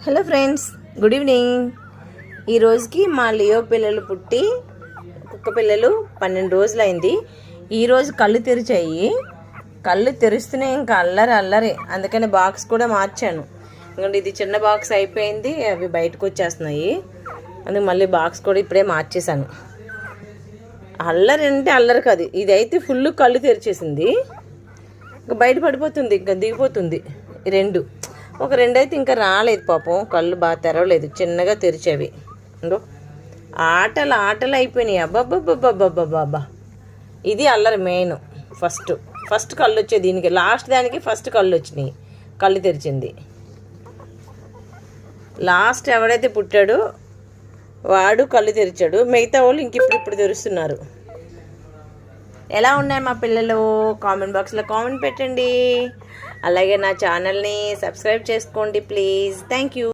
Hello friends, good evening. ఈరోజుకి మా Leo పిల్లలు పుట్టి కుక్క పిల్లలు 12 రోజులైంది. ఈరోజు కళ్ళు తెరిచాయి. కళ్ళు తెరుస్తూనే ఇంకా అల్లరి. అందుకని బాక్స్ కూడా మార్చాను. ఎందుకంటే ఇది చిన్న బాక్స్ అయిపోయింది, అవి బయటకు వచ్చేస్తున్నాయి. అందుకు మళ్ళీ బాక్స్ కూడా ఇప్పుడే మార్చేశాను. అల్లరి అంటే అల్లరి కాదు, ఇదైతే ఫుల్ కళ్ళు తెరిచేసింది. ఇంకా బయట పడిపోతుంది, ఇంకా దిగిపోతుంది. రెండు అయితే ఇంకా రాలేదు పాపం, కళ్ళు బాగా తెరవలేదు, చిన్నగా తెరిచేవి. ఇంకో ఆటలు అయిపోయినాయి. అబ్బాబ్బాబ్బాబ్బాబ్బా, ఇది అల్లరి మెయిన్. ఫస్ట్ కళ్ళు వచ్చేది దీనికి, లాస్ట్ దానికి ఫస్ట్ కళ్ళు వచ్చినాయి, కళ్ళు తెరిచింది. లాస్ట్ ఎవడైతే పుట్టాడో వాడు కళ్ళు తెరిచాడు, మిగతా వాళ్ళు ఇంక ఇప్పుడు తెరుస్తున్నారు. ఎలా ఉన్నాయి మా పిల్లలు? కామెంట్ బాక్స్లో కామెంట్ పెట్టండి. అలాగే నా ఛానల్ని సబ్స్క్రైబ్ చేసుకోండి ప్లీజ్. Thank you.